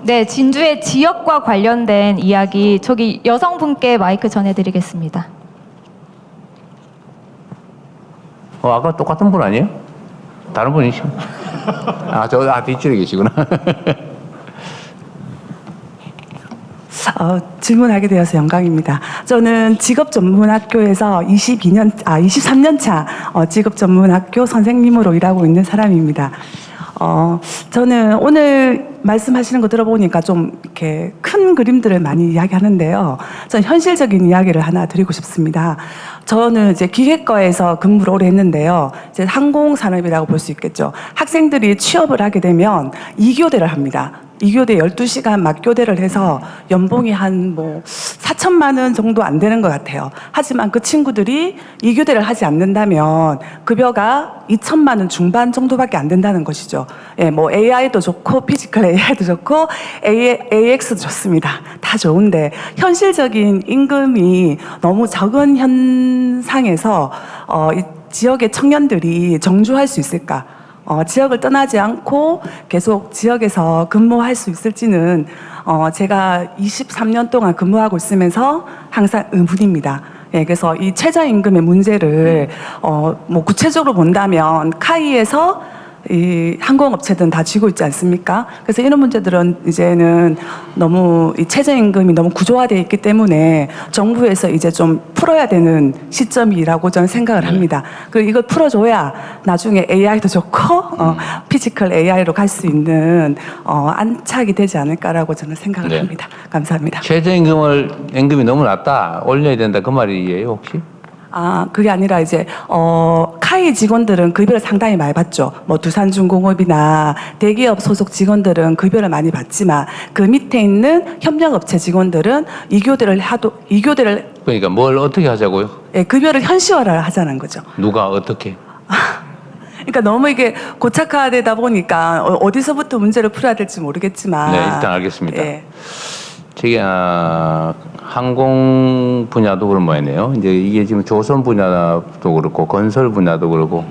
네, 진주의 지역과 관련된 이야기 저기 여성분께 마이크 전해드리겠습니다. 아까 똑같은 분 아니에요? 다른 분이시죠? 뒷줄에 계시구나. 질문하게 되어서 영광입니다. 저는 직업전문학교에서 23년 차 직업전문학교 선생님으로 일하고 있는 사람입니다. 저는 오늘 말씀하시는 거 들어보니까 좀 이렇게 큰 그림들을 많이 이야기하는데요. 저는 현실적인 이야기를 하나 드리고 싶습니다. 저는 이제 기획과에서 근무를 오래 했는데요. 이제 항공산업이라고 볼 수 있겠죠. 학생들이 취업을 하게 되면 2교대를 합니다. 2교대 12시간 맞교대를 해서 연봉이 한 4천만 원 정도 안 되는 것 같아요. 하지만 그 친구들이 2교대를 하지 않는다면 급여가 2천만 원 중반 정도밖에 안 된다는 것이죠. 예, AI도 좋고 피지컬 AI도 좋고 AX도 좋습니다. 다 좋은데 현실적인 임금이 너무 적은 현상에서 이 지역의 청년들이 정주할 수 있을까? 지역을 떠나지 않고 계속 지역에서 근무할 수 있을지는 제가 23년 동안 근무하고 있으면서 항상 의문입니다. 예, 그래서 이 최저임금의 문제를 구체적으로 본다면 카이에서 이 항공업체들은 다 쥐고 있지 않습니까? 그래서 이런 문제들은 이제는 너무 이 최저임금이 너무 구조화되어 있기 때문에 정부에서 이제 좀 풀어야 되는 시점이라고 저는 생각을 합니다. 그리고 이걸 풀어줘야 나중에 AI도 좋고 피지컬 AI로 갈 수 있는 안착이 되지 않을까라고 저는 생각을 합니다. 감사합니다. 최저임금이 너무 낮다, 올려야 된다, 그 말이에요 혹시? 그게 아니라 이제 카이 직원들은 급여를 상당히 많이 받죠. 두산중공업이나 대기업 소속 직원들은 급여를 많이 받지만 그 밑에 있는 협력업체 직원들은 2교대를 그러니까 뭘 어떻게 하자고요? 예, 급여를 현실화를 하자는 거죠. 누가 어떻게? 그러니까 너무 이게 고착화되다 보니까 어디서부터 문제를 풀어야 될지 모르겠지만. 네, 일단 알겠습니다. 예. 저기 항공 분야도 그런 모양이네요. 이제 이게 지금 조선 분야도 그렇고 건설 분야도 그렇고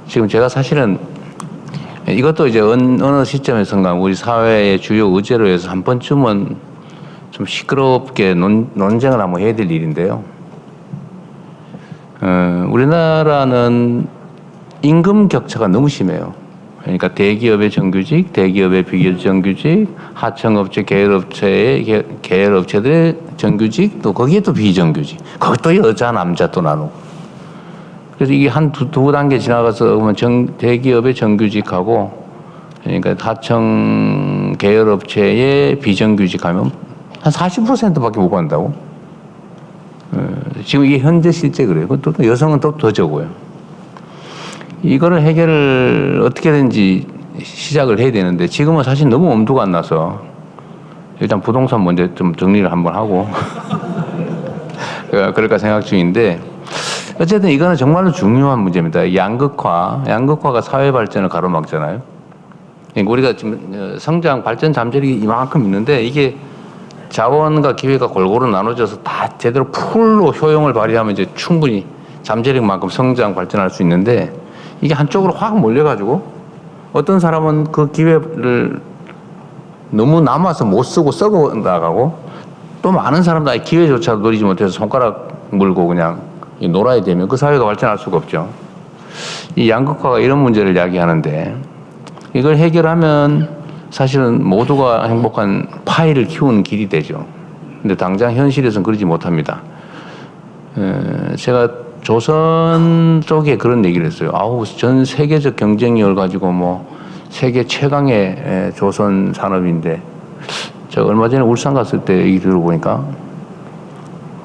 지금 제가 사실은 이것도 이제 어느 시점에선가 우리 사회의 주요 의제로 해서 한 번쯤은 좀 시끄럽게 논쟁을 한번 해야 될 일인데요. 우리나라는 임금 격차가 너무 심해요. 그러니까 대기업의 정규직, 대기업의 비정규직, 하청업체, 계열업체들의 정규직, 또 거기에 또 비정규직, 거기 또 여자, 남자 또 나누고. 그래서 이게 한 두 단계 지나가서 보면 대기업의 정규직하고, 그러니까 하청 계열업체의 비정규직하면 한 40%밖에 못 간다고. 지금 이게 현재 실제 그래요. 또 여성은 또 더 적어요. 이거를 해결을 어떻게든지 시작을 해야 되는데 지금은 사실 너무 엄두가 안 나서 일단 부동산 먼저 좀 정리를 한번 하고 그럴까 생각 중인데 어쨌든 이거는 정말로 중요한 문제입니다. 양극화가 사회 발전을 가로막잖아요. 우리가 지금 성장 발전 잠재력이 이만큼 있는데 이게 자원과 기회가 골고루 나눠져서 다 제대로 풀로 효용을 발휘하면 이제 충분히 잠재력만큼 성장 발전할 수 있는데 이게 한쪽으로 확 몰려가지고 어떤 사람은 그 기회를 너무 남아서 못 쓰고 썩어 나가고 또 많은 사람들 기회조차 노리지 못해서 손가락 물고 그냥 놀아야 되면 그 사회가 발전할 수가 없죠. 이 양극화가 이런 문제를 이야기하는데 이걸 해결하면 사실은 모두가 행복한 파이를 키우는 길이 되죠. 근데 당장 현실에서는 그러지 못합니다. 제가 조선 쪽에 그런 얘기를 했어요. 전 세계적 경쟁력을 가지고 세계 최강의 조선 산업인데, 제가 얼마 전에 울산 갔을 때 얘기 들어보니까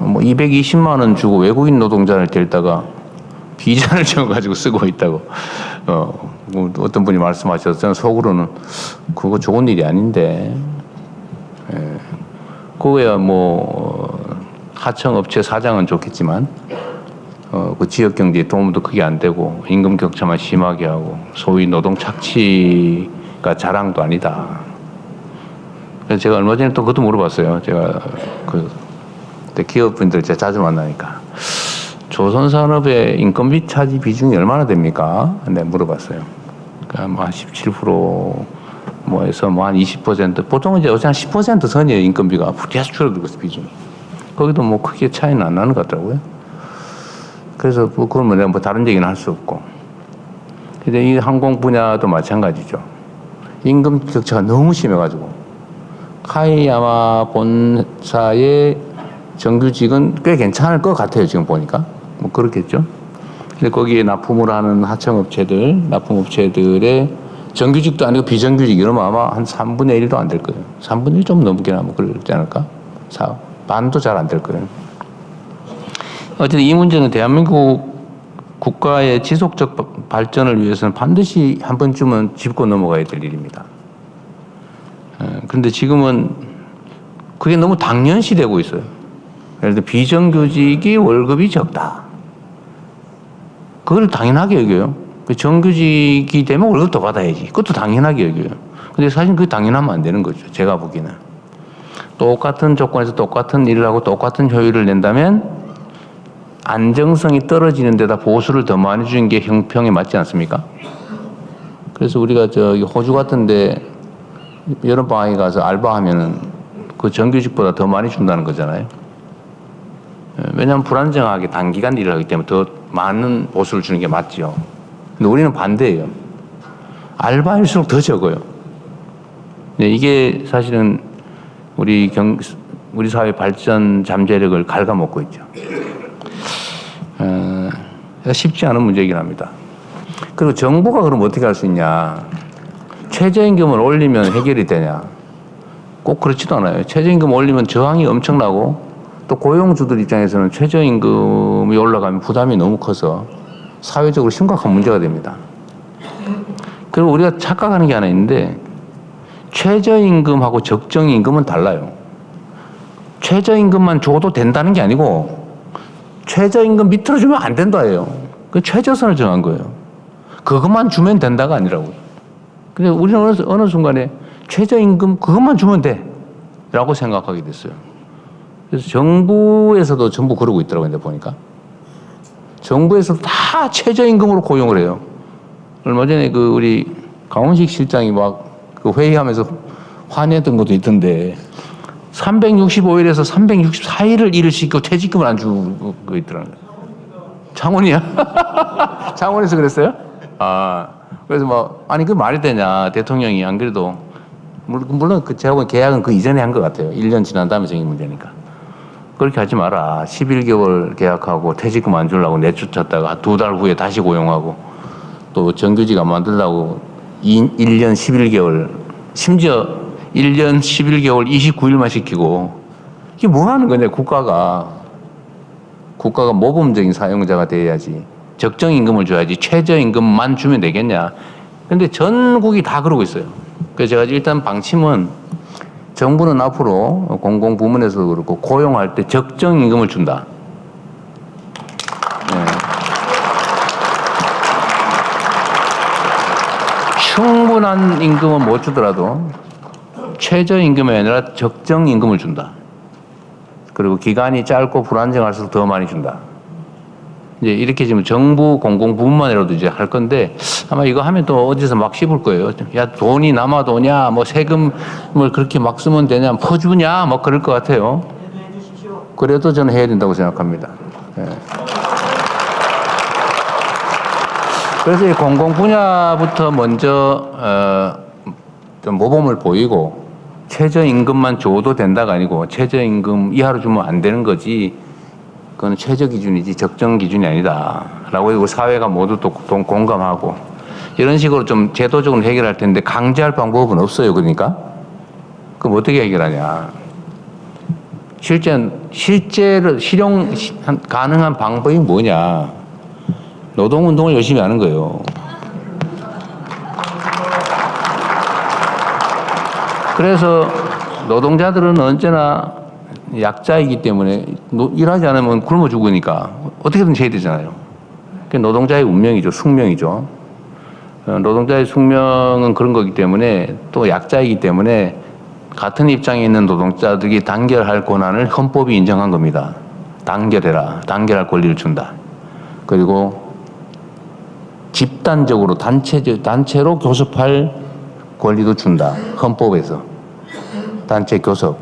220만 원 주고 외국인 노동자를 데려다가 비자를 적어가지고 쓰고 있다고 어떤 분이 말씀하셔서 저는 속으로는 그거 좋은 일이 아닌데, 그거야 하청업체 사장은 좋겠지만 그 지역 경제에 도움도 크게 안 되고 임금 격차만 심하게 하고 소위 노동 착취가 자랑도 아니다. 그래서 제가 얼마 전에 또 그것도 물어봤어요. 제가 기업분들 제가 자주 만나니까 조선산업의 인건비 차지 비중이 얼마나 됩니까? 네, 물어봤어요. 그러니까 한 17% 뭐 해서 뭐 한 20%, 보통은 이제 어제 한 10% 선이에요, 인건비가. 계속 줄어들고 있어, 비중이. 거기도 뭐 크게 차이는 안 나는 것 같더라고요. 그래서 그건 내가 뭐 다른 얘기는 할 수 없고. 근데 이 항공 분야도 마찬가지죠. 임금 격차가 너무 심해가지고. 카이야마 본사의 정규직은 꽤 괜찮을 것 같아요, 지금 보니까. 뭐 그렇겠죠. 근데 거기에 납품을 하는 납품업체들의 정규직도 아니고 비정규직 이러면 아마 한 3분의 1도 안 될 거예요. 3분의 1 좀 넘게 나면 그러지 않을까? 반도 잘 안 될 거예요. 어쨌든 이 문제는 대한민국 국가의 지속적 발전을 위해서는 반드시 한 번쯤은 짚고 넘어가야 될 일입니다. 그런데 지금은 그게 너무 당연시되고 있어요. 예를 들어 비정규직이 월급이 적다. 그걸 당연하게 여겨요. 정규직이 되면 월급 더 받아야지. 그것도 당연하게 여겨요. 근데 사실 그게 당연하면 안 되는 거죠. 제가 보기에는. 똑같은 조건에서 똑같은 일을 하고 똑같은 효율을 낸다면 안정성이 떨어지는 데다 보수를 더 많이 주는 게 형평에 맞지 않습니까? 그래서 우리가 저기 호주 같은데 여름방학에 가서 알바하면은 그 정규직보다 더 많이 준다는 거잖아요. 왜냐하면 불안정하게 단기간 일을 하기 때문에 더 많은 보수를 주는 게 맞죠. 근데 우리는 반대예요. 알바일수록 더 적어요. 네, 이게 사실은 우리 사회 발전 잠재력을 갉아먹고 있죠. 쉽지 않은 문제이긴 합니다. 그리고 정부가 그럼 어떻게 할 수 있냐? 최저임금을 올리면 해결이 되냐? 꼭 그렇지도 않아요. 최저임금 올리면 저항이 엄청나고 또 고용주들 입장에서는 최저임금이 올라가면 부담이 너무 커서 사회적으로 심각한 문제가 됩니다. 그리고 우리가 착각하는 게 하나 있는데 최저임금하고 적정임금은 달라요. 최저임금만 줘도 된다는 게 아니고 최저임금 밑으로 주면 안 된다예요. 그 최저선을 정한 거예요. 그것만 주면 된다가 아니라고요. 근데 우리는 어느 순간에 최저임금 그것만 주면 돼 라고 생각하게 됐어요. 그래서 정부에서도 전부 그러고 있더라고요. 근데 보니까 정부에서도 다 최저임금으로 고용을 해요. 얼마 전에 그 우리 강원식 실장이 막 그 회의하면서 화냈던 것도 있던데 365일에서 364일을 일을 시키고 퇴직금을 안 주고 있더라고요. 창원이야? 창원에서 그랬어요? 그래서 뭐 아니 그 말이 되냐. 대통령이 안 그래도 물론 그 제가 보기엔 계약은 그 이전에 한 것 같아요. 1년 지난 다음에 생긴 문제니까. 그렇게 하지 마라. 11개월 계약하고 퇴직금 안 주려고 내쫓았다가 2달 후에 다시 고용하고 또 정규직 안 만들려고 1년 11개월 심지어 1년 11개월 29일만 시키고 이게 뭐 하는 거냐. 국가가 모범적인 사용자가 돼야지. 적정임금을 줘야지. 최저임금만 주면 되겠냐. 근데 전국이 다 그러고 있어요. 그래서 제가 일단 방침은 정부는 앞으로 공공부문에서도 그렇고 고용할 때 적정임금을 준다. 네. 충분한 임금은 못 주더라도 최저임금이 아니라 적정임금을 준다. 그리고 기간이 짧고 불안정할수록 더 많이 준다. 이제 이렇게 지금 정부 공공부문만이라도 이제 할 건데 아마 이거 하면 또 어디서 막 씹을 거예요. 야, 돈이 남아도 오냐, 뭐 세금을 그렇게 막 쓰면 되냐, 퍼주냐, 뭐 그럴 것 같아요. 그래도 저는 해야 된다고 생각합니다. 네. 그래서 이 공공 분야부터 먼저 좀 모범을 보이고 최저임금만 줘도 된다가 아니고 최저임금 이하로 주면 안 되는 거지. 그건 최저 기준이지 적정 기준이 아니다라고 이거 사회가 모두 또 공감하고 이런 식으로 좀 제도적으로 해결할 텐데 강제할 방법은 없어요. 그러니까 그럼 어떻게 해결하냐? 실제로 실용 가능한 방법이 뭐냐? 노동운동을 열심히 하는 거예요. 그래서 노동자들은 언제나 약자이기 때문에 일하지 않으면 굶어 죽으니까 어떻게든 해야 되잖아요. 그게 노동자의 운명이죠. 숙명이죠. 노동자의 숙명은 그런 거기 때문에 또 약자이기 때문에 같은 입장에 있는 노동자들이 단결할 권한을 헌법이 인정한 겁니다. 단결해라. 단결할 권리를 준다. 그리고 집단적으로 단체로 교섭할 권리도 준다. 헌법에서. 단체 교섭.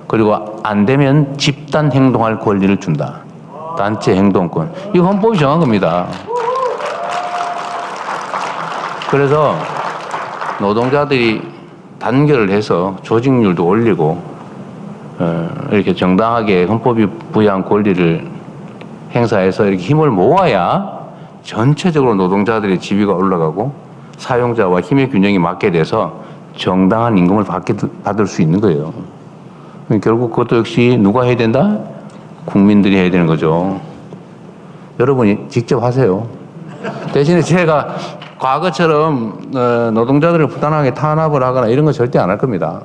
그리고 안 되면 집단 행동할 권리를 준다. 단체 행동권. 이거 헌법이 정한 겁니다. 그래서 노동자들이 단결을 해서 조직률도 올리고 이렇게 정당하게 헌법이 부여한 권리를 행사해서 이렇게 힘을 모아야 전체적으로 노동자들의 지위가 올라가고 사용자와 힘의 균형이 맞게 돼서 정당한 임금을 받을 수 있는 거예요. 결국 그것도 역시 누가 해야 된다? 국민들이 해야 되는 거죠. 여러분이 직접 하세요. 대신에 제가 과거처럼 노동자들을 부당하게 탄압을 하거나 이런 거 절대 안 할 겁니다.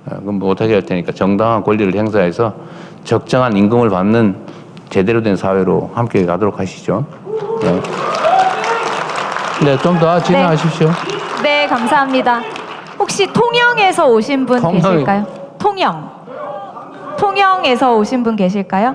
그건 못하게 할 테니까 정당한 권리를 행사해서 적정한 임금을 받는 제대로 된 사회로 함께 가도록 하시죠. 네, 좀 더 진행하십시오. 네, 감사합니다. 혹시 통영에서 오신 분 계실까요? 통영에서 오신 분 계실까요?